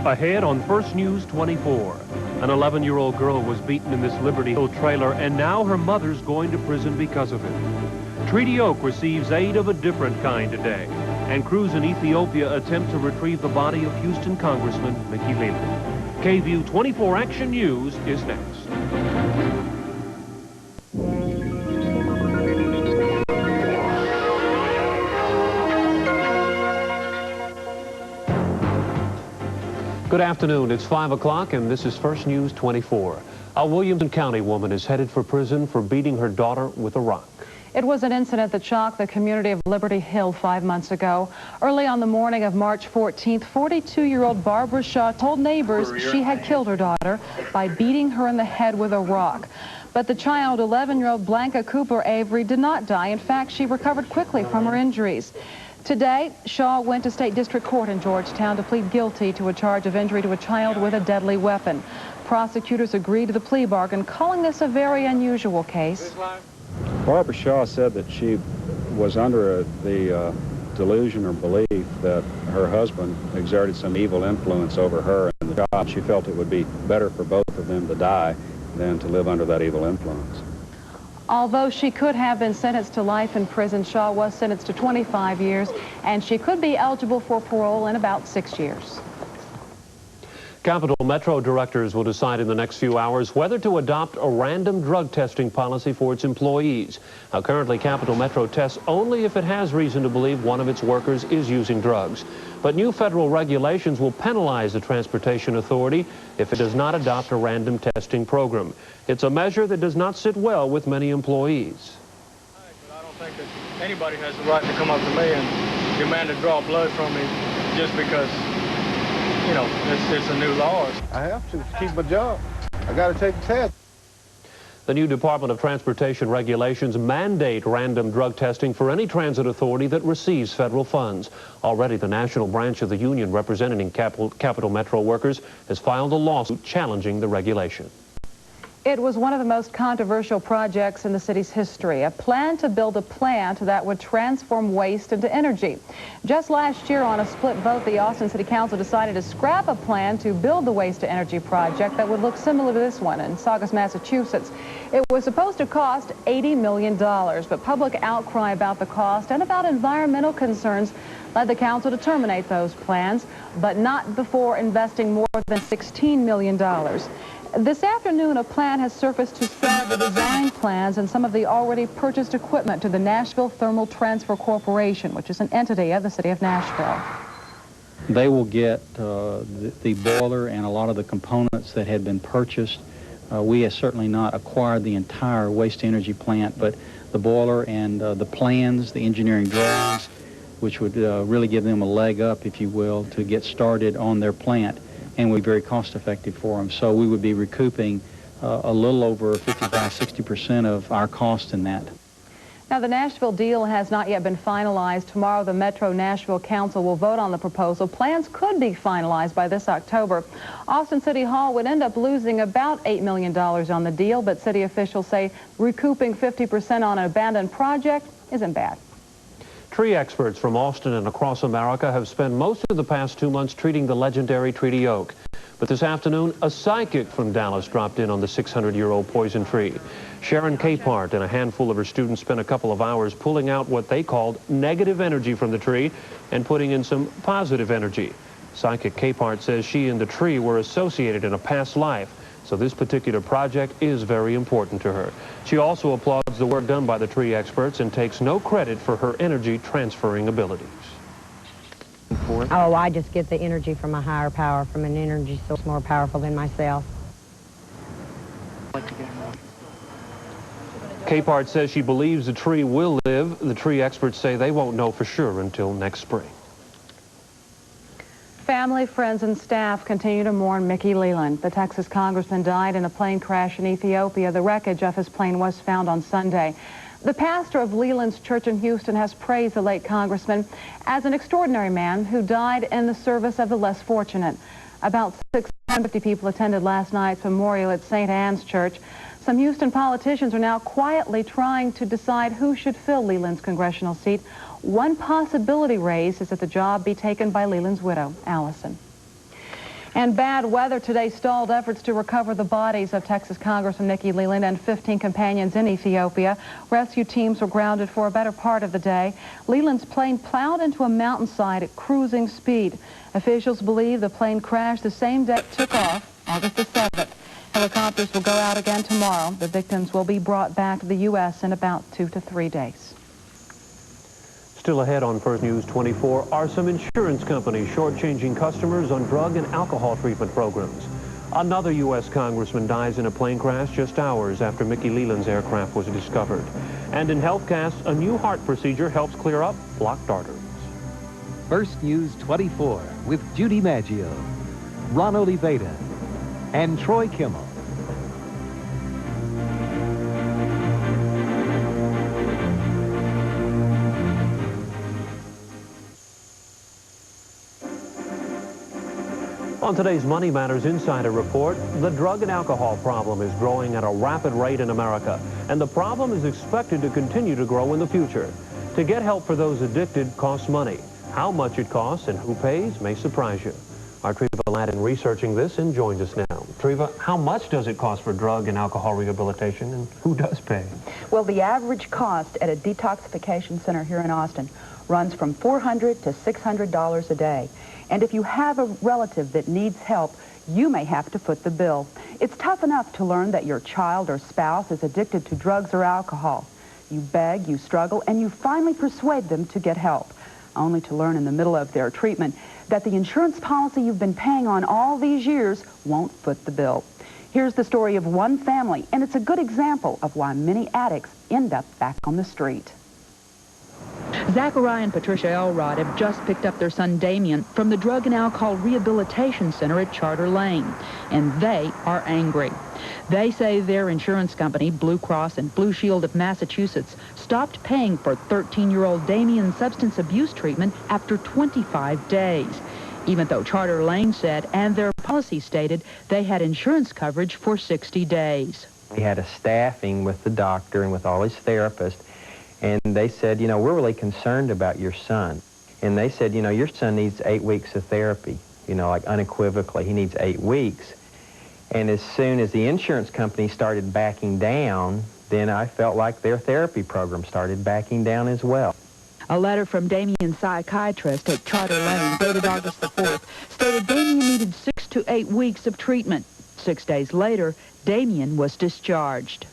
Ahead on First News 24. An 11-year-old girl was beaten in this Liberty Hill trailer, and now her mother's going to prison because of it. Treaty Oak receives aid of a different kind today, and crews in Ethiopia attempt to retrieve the body of Houston Congressman Mickey Leland. KVUE 24 Action News is next. Good afternoon. It's 5 o'clock, and this is First News 24. A Williamson County woman is headed for prison for beating her daughter with a rock. It was an incident that shocked the community of Liberty Hill 5 months ago. Early on the morning of March 14th, 42-year-old Barbara Shaw told neighbors she had killed her daughter by beating her in the head with a rock. But the child, 11-year-old Blanca Cooper Avery, did not die. In fact, she recovered quickly from her injuries. Today, Shaw went to State District Court in Georgetown to plead guilty to a charge of injury to a child with a deadly weapon. Prosecutors agreed to the plea bargain, calling this a very unusual case. Barbara Shaw said that she was under the delusion or belief that her husband exerted some evil influence over her and the child. She felt it would be better for both of them to die than to live under that evil influence. Although she could have been sentenced to life in prison, Shaw was sentenced to 25 years, and she could be eligible for parole in about 6 years. Capital Metro directors will decide in the next few hours whether to adopt a random drug testing policy for its employees. Now, currently, Capital Metro tests only if it has reason to believe one of its workers is using drugs. But new federal regulations will penalize the Transportation Authority if it does not adopt a random testing program. It's a measure that does not sit well with many employees. But I don't think that anybody has the right to come up to me and demand to draw blood from me just because, you know, it's a new law. I have to keep my job. I got to take the test. The new Department of Transportation regulations mandate random drug testing for any transit authority that receives federal funds. Already, the national branch of the union representing Capital Metro workers has filed a lawsuit challenging the regulation. It was one of the most controversial projects in the city's history, a plan to build a plant that would transform waste into energy. Just last year, on a split vote, the Austin City Council decided to scrap a plan to build the waste-to-energy project that would look similar to this one in Saugus, Massachusetts. It was supposed to cost $80 million, but public outcry about the cost and about environmental concerns led the council to terminate those plans, but not before investing more than $16 million. This afternoon, a plan has surfaced to sell the design plans and some of the already purchased equipment to the Nashville Thermal Transfer Corporation, which is an entity of the city of Nashville. They will get the boiler and a lot of the components that had been purchased. We have certainly not acquired the entire waste-to-energy plant, but the boiler and the plans, the engineering drawings, which would really give them a leg up, if you will, to get started on their plant, and would be very cost-effective for them. So we would be recouping a little over 55–60% of our cost in that. Now, the Nashville deal has not yet been finalized. Tomorrow, the Metro Nashville Council will vote on the proposal. Plans could be finalized by this October. Austin City Hall would end up losing about $8 million on the deal, but city officials say recouping 50% on an abandoned project isn't bad. Tree experts from Austin and across America have spent most of the past 2 months treating the legendary treaty oak. But this afternoon, a psychic from Dallas dropped in on the 600-year-old poison tree. Sharon Capehart and a handful of her students spent a couple of hours pulling out what they called negative energy from the tree and putting in some positive energy. Psychic Capehart says she and the tree were associated in a past life, so this particular project is very important to her. She also applauds the work done by the tree experts and takes no credit for her energy transferring abilities. Oh, I just get the energy from a higher power, from an energy source more powerful than myself. Capehart says she believes the tree will live. The tree experts say they won't know for sure until next spring. Family, friends, and staff continue to mourn Mickey Leland. The Texas congressman died in a plane crash in Ethiopia. The wreckage of his plane was found on Sunday. The pastor of Leland's church in Houston has praised the late congressman as an extraordinary man who died in the service of the less fortunate. About 650 people attended last night's memorial at St. Anne's Church. Some Houston politicians are now quietly trying to decide who should fill Leland's congressional seat. One possibility raised is that the job be taken by Leland's widow, Allison. And bad weather today stalled efforts to recover the bodies of Texas Congressman Nikki Leland and 15 companions in Ethiopia. Rescue teams were grounded for a better part of the day. Leland's plane plowed into a mountainside at cruising speed. Officials believe the plane crashed the same day it took off, August the 7th. Helicopters will go out again tomorrow. The victims will be brought back to the U.S. in about 2 to 3 days. Still ahead on First News 24 are some insurance companies shortchanging customers on drug and alcohol treatment programs. Another U.S. congressman dies in a plane crash just hours after Mickey Leland's aircraft was discovered. And in HealthCast, a new heart procedure helps clear up blocked arteries. First News 24 with Judy Maggio, Ron Oliveira, and Troy Kimmel. On today's Money Matters Insider Report, the drug and alcohol problem is growing at a rapid rate in America, and the problem is expected to continue to grow in the future. To get help for those addicted costs money. How much it costs and who pays may surprise you. Our Treva Aladdin researching this and joins us now. Treva, how much does it cost for drug and alcohol rehabilitation, and who does pay? Well, the average cost at a detoxification center here in Austin runs from $400 to $600 a day. And if you have a relative that needs help, you may have to foot the bill. It's tough enough to learn that your child or spouse is addicted to drugs or alcohol. You beg, you struggle, and you finally persuade them to get help, only to learn in the middle of their treatment that the insurance policy you've been paying on all these years won't foot the bill. Here's the story of one family, and it's a good example of why many addicts end up back on the street. Zachariah and Patricia Elrod have just picked up their son Damien from the Drug and Alcohol Rehabilitation Center at Charter Lane, and they are angry. They say their insurance company, Blue Cross and Blue Shield of Massachusetts, stopped paying for 13-year-old Damien's substance abuse treatment after 25 days, even though Charter Lane said, and their policy stated, they had insurance coverage for 60 days. We had a staffing with the doctor and with all his therapists, and they said, you know, we're really concerned about your son. And they said, you know, your son needs 8 weeks of therapy, you know, like unequivocally, he needs 8 weeks. And as soon as the insurance company started backing down, then I felt like their therapy program started backing down as well. A letter from Damien's psychiatrist at Charter Lane, dated August the 4th, stated Damien needed 6 to 8 weeks of treatment. 6 days later, Damien was discharged.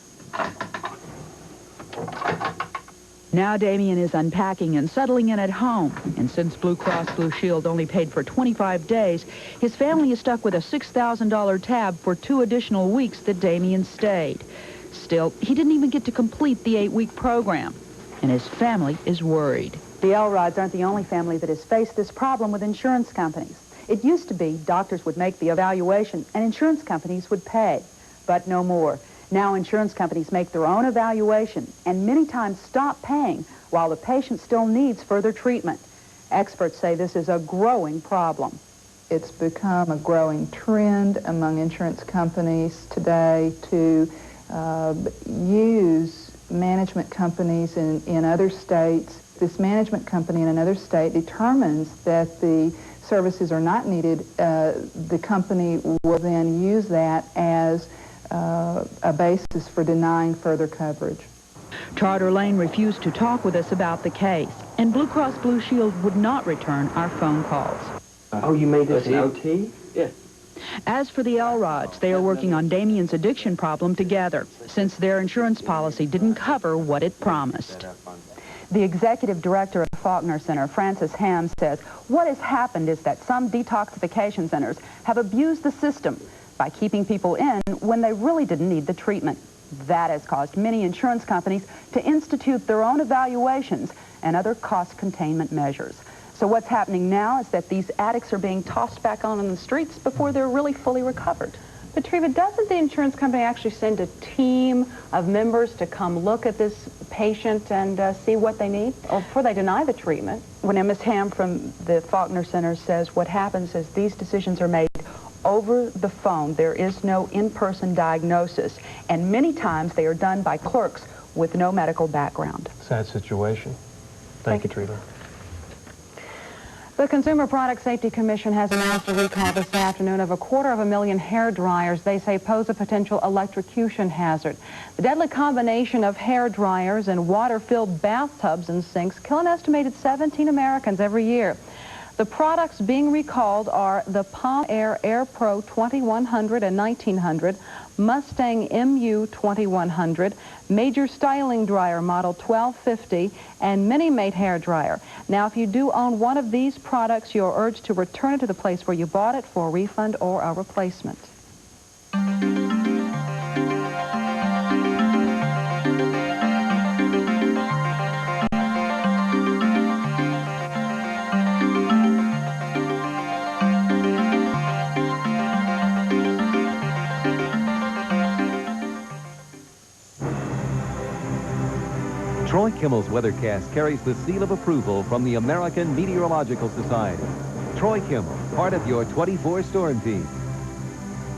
Now Damien is unpacking and settling in at home. And since Blue Cross Blue Shield only paid for 25 days, his family is stuck with a $6,000 tab for 2 additional weeks that Damien stayed. Still, he didn't even get to complete the 8-week program, and his family is worried. The Elrods aren't the only family that has faced this problem with insurance companies. It used to be doctors would make the evaluation and insurance companies would pay, but no more. Now insurance companies make their own evaluation and many times stop paying while the patient still needs further treatment. Experts say this is a growing problem. It's become a growing trend among insurance companies today to use management companies in other states. This management company in another state determines that the services are not needed. The company will then use that as a basis for denying further coverage. Charter Lane refused to talk with us about the case, and Blue Cross Blue Shield would not return our phone calls. Oh, you made this an OT? Yeah. As for the Elrods, they are working on Damien's addiction problem together, since their insurance policy didn't cover what it promised. The executive director of the Faulkner Center, Frances Ham, says what has happened is that some detoxification centers have abused the system by keeping people in when they really didn't need the treatment. That has caused many insurance companies to institute their own evaluations and other cost containment measures. So what's happening now is that these addicts are being tossed back on the streets before they're really fully recovered. But Treva, doesn't the insurance company actually send a team of members to come look at this patient and see what they need before they deny the treatment? When Ms. Ham from the Faulkner Center says what happens is these decisions are made over the phone. There is no in-person diagnosis, and many times they are done by clerks with no medical background. Sad situation. Thank you, Treva. The Consumer Product Safety Commission has announced a recall this afternoon of 250,000 hair dryers they say pose a potential electrocution hazard. The deadly combination of hair dryers and water-filled bathtubs and sinks kill an estimated 17 Americans every year. The products being recalled are the Palm Air Air Pro 2100 and 1900, Mustang MU 2100, Major Styling Dryer Model 1250, and Mini-Mate Hair Dryer. Now, if you do own one of these products, you're urged to return it to the place where you bought it for a refund or a replacement. Troy Kimmel's weathercast carries the seal of approval from the American Meteorological Society. Troy Kimmel, part of your 24 storm team.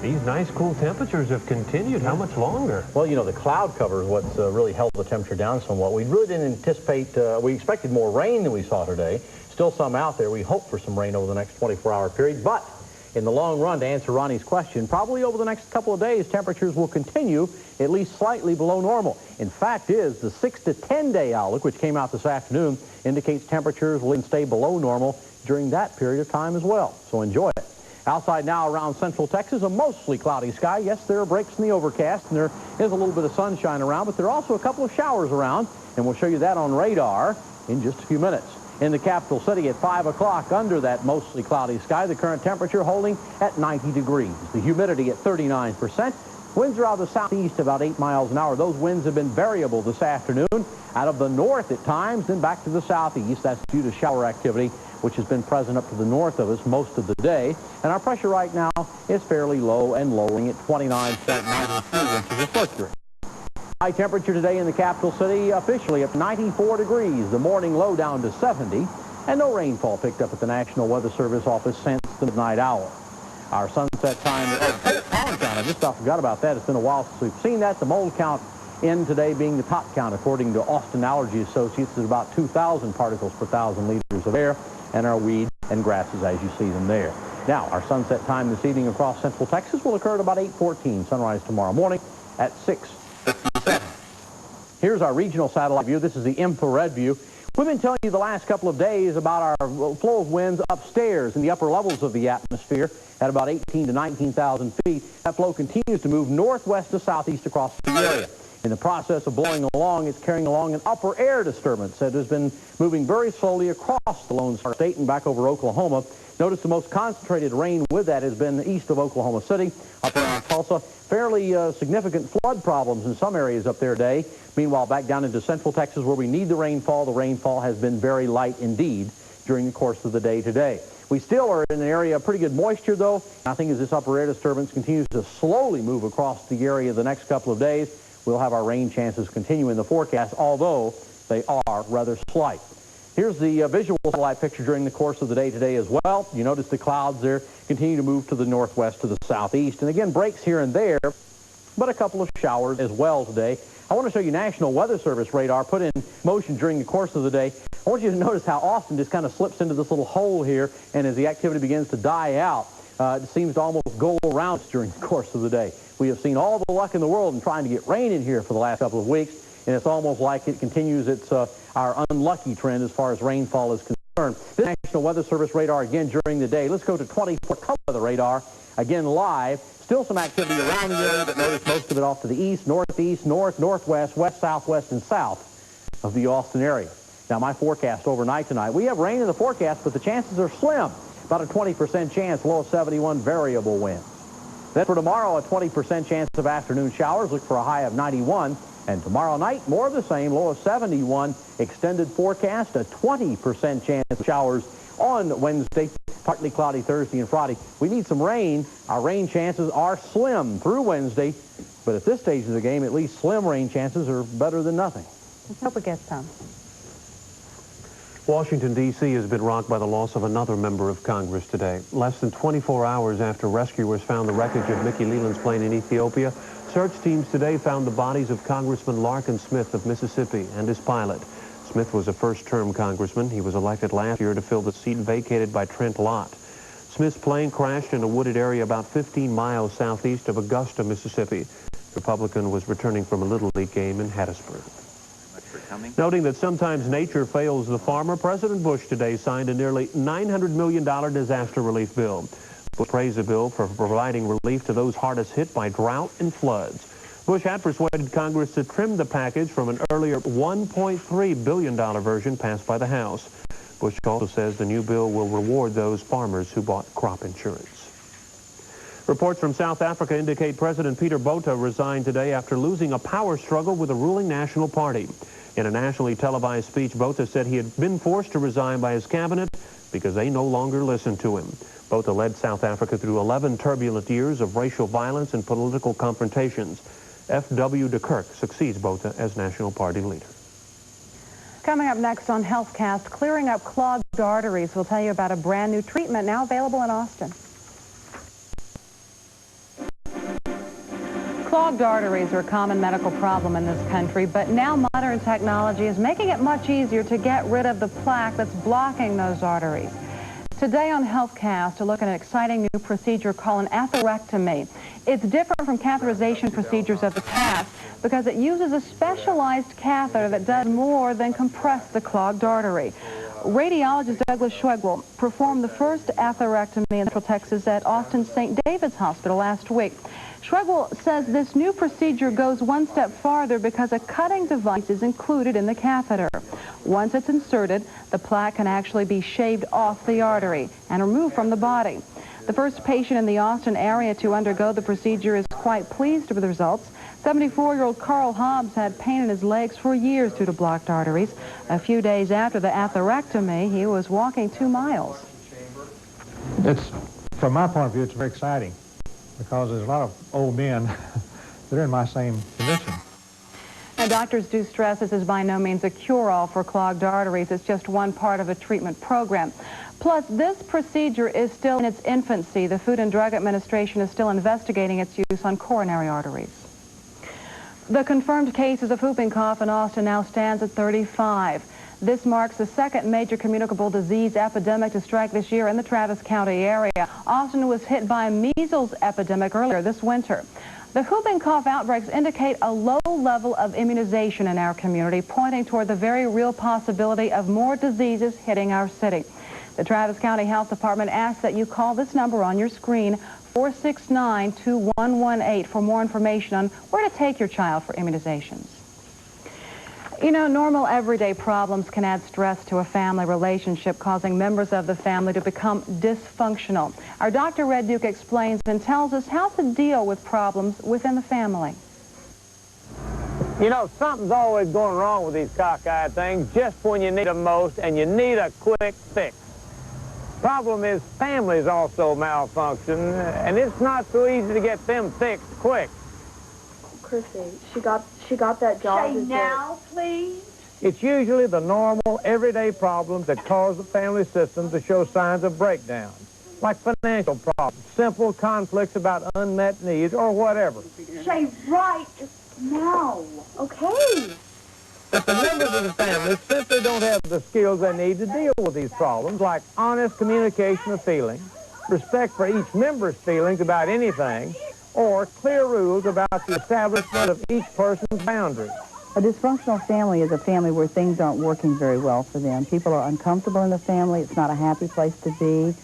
These nice cool temperatures have continued. How much longer? Well, you know, the cloud cover is what's really held the temperature down somewhat. We really didn't anticipate, we expected more rain than we saw today. Still some out there. We hope for some rain over the next 24-hour period. But in the long run, to answer Ronnie's question, probably over the next couple of days, temperatures will continue at least slightly below normal. In fact, the 6 to 10-day outlook, which came out this afternoon, indicates temperatures will stay below normal during that period of time as well. So enjoy it. Outside now around central Texas, a mostly cloudy sky. Yes, there are breaks in the overcast, and there is a little bit of sunshine around, but there are also a couple of showers around, and we'll show you that on radar in just a few minutes. In the capital city at 5 o'clock, under that mostly cloudy sky, the current temperature holding at 90 degrees. The humidity at 39%. Winds are out of the southeast about 8 miles an hour. Those winds have been variable this afternoon. Out of the north at times, then back to the southeast. That's due to shower activity, which has been present up to the north of us most of the day. And our pressure right now is fairly low and lowering at 29.93 inches of mercury. High temperature today in the capital city, officially up 94 degrees. The morning low down to 70. And no rainfall picked up at the National Weather Service office since the midnight hour. Our sunset time, pollen count, I just forgot about that. It's been a while since we've seen that. The mold count in today being the top count, according to Austin Allergy Associates, is about 2,000 particles per 1,000 liters of air, and our weeds and grasses as you see them there. Now, our sunset time this evening across central Texas will occur at about 8:14. Sunrise tomorrow morning at 6:57. Here's our regional satellite view. This is the infrared view. We've been telling you the last couple of days about our flow of winds upstairs in the upper levels of the atmosphere at about 18 to 19,000 feet. That flow continues to move northwest to southeast across the area. In the process of blowing along, it's carrying along an upper air disturbance that has been moving very slowly across the Lone Star State and back over Oklahoma. Notice the most concentrated rain with that has been east of Oklahoma City, up around Tulsa. Fairly significant flood problems in some areas up there today. Meanwhile, back down into central Texas where we need the rainfall has been very light indeed during the course of the day today. We still are in an area of pretty good moisture, though. I think as this upper air disturbance continues to slowly move across the area the next couple of days, we'll have our rain chances continue in the forecast, although they are rather slight. Here's the visual satellite picture during the course of the day today as well. You notice the clouds there continue to move to the northwest to the southeast. And again, breaks here and there, but a couple of showers as well today. I want to show you National Weather Service radar put in motion during the course of the day. I want you to notice how Austin just kind of slips into this little hole here, and as the activity begins to die out, it seems to almost go around us during the course of the day. We have seen all the luck in the world in trying to get rain in here for the last couple of weeks, and it's almost like it continues its our unlucky trend as far as rainfall is concerned. The National Weather Service radar again during the day. Let's go to 24 color weather radar, again live. Still some activity around the area, but notice most of it off to the east, northeast, north, northwest, west, southwest, and south of the Austin area. Now, my forecast overnight tonight, we have rain in the forecast, but the chances are slim. About a 20% chance, low of 71, variable winds. Then for tomorrow, a 20% chance of afternoon showers. Look for a high of 91. And tomorrow night, more of the same, low of 71. Extended forecast, a 20% chance of showers on Wednesday. Partly cloudy Thursday and Friday. We need some rain. Our rain chances are slim through Wednesday. But at this stage of the game, at least slim rain chances are better than nothing. Let's hope it gets some. Washington, D.C. has been rocked by the loss of another member of Congress today. Less than 24 hours after rescuers found the wreckage of Mickey Leland's plane in Ethiopia, search teams today found the bodies of Congressman Larkin Smith of Mississippi and his pilot. Smith was a first-term congressman. He was elected last year to fill the seat vacated by Trent Lott. Smith's plane crashed in a wooded area about 15 miles southeast of Augusta, Mississippi. The Republican was returning from a Little League game in Hattiesburg. Noting that sometimes nature fails the farmer, President Bush today signed a nearly $900 million disaster relief bill. Bush praised the bill for providing relief to those hardest hit by drought and floods. Bush had persuaded Congress to trim the package from an earlier $1.3 billion version passed by the House. Bush also says the new bill will reward those farmers who bought crop insurance. Reports from South Africa indicate President Peter Botha resigned today after losing a power struggle with the ruling National Party. In a nationally televised speech, Botha said he had been forced to resign by his cabinet because they no longer listened to him. Botha led South Africa through 11 turbulent years of racial violence and political confrontations. F.W. de Klerk succeeds Botha as National Party leader. Coming up next on HealthCast, clearing up clogged arteries. We'll tell you about a brand new treatment now available in Austin. Clogged arteries are a common medical problem in this country, but now modern technology is making it much easier to get rid of the plaque that's blocking those arteries. Today on HealthCast, to look at an exciting new procedure called an atherectomy. It's different from catheterization procedures of the past because it uses a specialized catheter that does more than compress the clogged artery. Radiologist Douglas Schwegel performed the first atherectomy in Central Texas at Austin St. David's Hospital last week. Schwegel says this new procedure goes one step farther because a cutting device is included in the catheter. Once it's inserted, the plaque can actually be shaved off the artery and removed from the body. The first patient in the Austin area to undergo the procedure is quite pleased with the results. 74-year-old Carl Hobbs had pain in his legs for years due to blocked arteries. A few days after the atherectomy, he was walking 2 miles. From my point of view, it's very exciting because there's a lot of old men that are in my same condition. And doctors do stress this is by no means a cure-all for clogged arteries. It's just one part of a treatment program. Plus, this procedure is still in its infancy. The Food and Drug Administration is still investigating its use on coronary arteries. The confirmed cases of whooping cough in Austin now stands at 35. This marks the second major communicable disease epidemic to strike this year in the Travis County area. Austin was hit by a measles epidemic earlier this winter. The whooping cough outbreaks indicate a low level of immunization in our community, pointing toward the very real possibility of more diseases hitting our city. The Travis County Health Department asks that you call this number on your screen, 469-2118, for more information on where to take your child for immunizations. You know, normal everyday problems can add stress to a family relationship, causing members of the family to become dysfunctional. Our Dr. Red Duke explains and tells us how to deal with problems within the family. You know, something's always going wrong with these cockeyed things just when you need them most, and you need a quick fix. Problem is, families also malfunction, and it's not so easy to get them fixed quick. Chrissy, she got that job. Say now, please. It's usually the normal, everyday problems that cause the family system to show signs of breakdown, like financial problems, simple conflicts about unmet needs, or whatever. Say right now, okay? But the members of the family simply don't have the skills they need to deal with these problems, like honest communication of feelings, respect for each member's feelings about anything, or clear rules about the establishment of each person's boundaries. A dysfunctional family is a family where things aren't working very well for them. People are uncomfortable in the family. It's not a happy place to be.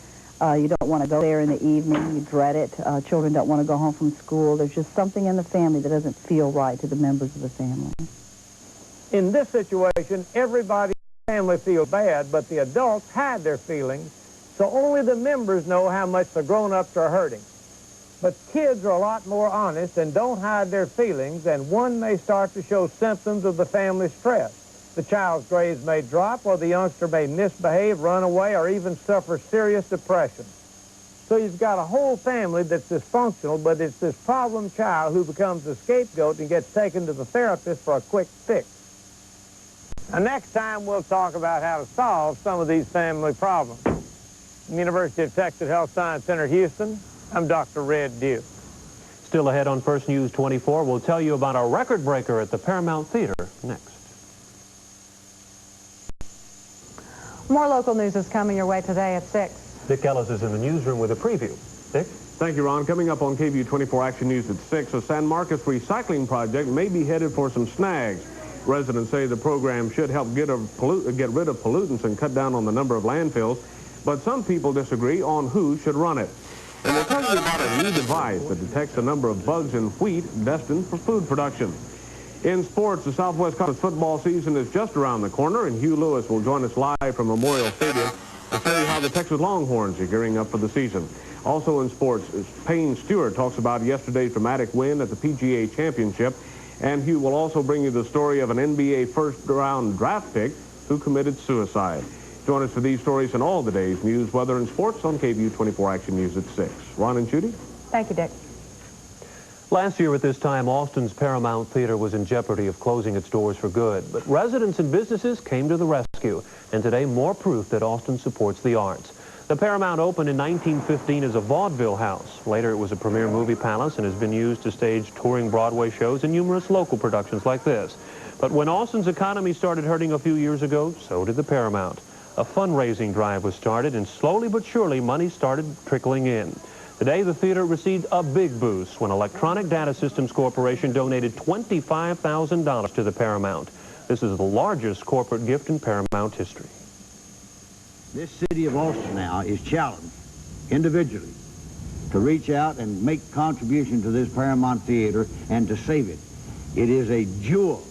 You don't want to go there in the evening. You dread it. Children don't want to go home from school. There's just something in the family that doesn't feel right to the members of the family. In this situation, everybody in the family feels bad, but the adults hide their feelings, so only the members know how much the grown-ups are hurting. But kids are a lot more honest and don't hide their feelings, and one may start to show symptoms of the family stress. The child's grades may drop, or the youngster may misbehave, run away, or even suffer serious depression. So you've got a whole family that's dysfunctional, but it's this problem child who becomes the scapegoat and gets taken to the therapist for a quick fix. Now, next time we'll talk about how to solve some of these family problems. From the University of Texas Health Science Center, Houston, I'm Dr. Red Duke. Still ahead on First News 24, we'll tell you about a record breaker at the Paramount Theater next. More local news is coming your way today at 6. Dick Ellis is in the newsroom with a preview. Dick? Thank you, Ron. Coming up on KVUE-24 Action News at 6, a San Marcos recycling project may be headed for some snags. Residents say the program should help get rid of pollutants and cut down on the number of landfills, but some people disagree on who should run it. And we'll tell you about a new device that detects the number of bugs in wheat destined for food production. In sports, the Southwest Conference football season is just around the corner, and Hugh Lewis will join us live from Memorial Stadium to tell you how the Texas Longhorns are gearing up for the season. Also in sports, Payne Stewart talks about yesterday's dramatic win at the PGA Championship, and Hugh will also bring you the story of an NBA first-round draft pick who committed suicide. Join us for these stories and all the day's news, weather, and sports on KVUE-24 Action News at 6. Ron and Judy? Thank you, Dick. Last year at this time, Austin's Paramount Theater was in jeopardy of closing its doors for good. But residents and businesses came to the rescue. And today, more proof that Austin supports the arts. The Paramount opened in 1915 as a vaudeville house. Later, it was a premier movie palace and has been used to stage touring Broadway shows and numerous local productions like this. But when Austin's economy started hurting a few years ago, so did the Paramount. A fundraising drive was started, and slowly but surely, money started trickling in. Today, the theater received a big boost when Electronic Data Systems Corporation donated $25,000 to the Paramount. This is the largest corporate gift in Paramount history. This city of Austin now is challenged individually to reach out and make contribution to this Paramount Theater and to save it. It is a jewel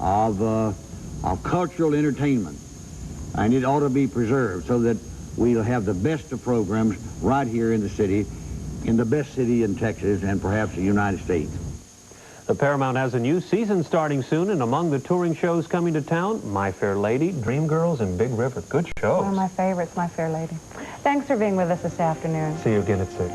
of cultural entertainment, and it ought to be preserved so that we'll have the best of programs right here in the city, in the best city in Texas and perhaps the United States. The Paramount has a new season starting soon, and among the touring shows coming to town, My Fair Lady, Dreamgirls, and Big River. Good shows. One of my favorites, My Fair Lady. Thanks for being with us this afternoon. See you again at 6.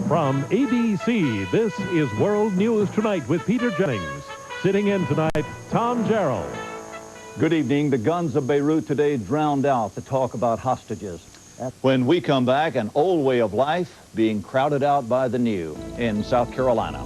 From ABC, this is World News Tonight with Peter Jennings. Sitting in tonight, Tom Jarrell. Good evening. The guns of Beirut today drowned out the talk about hostages. When we come back, an old way of life being crowded out by the new in South Carolina.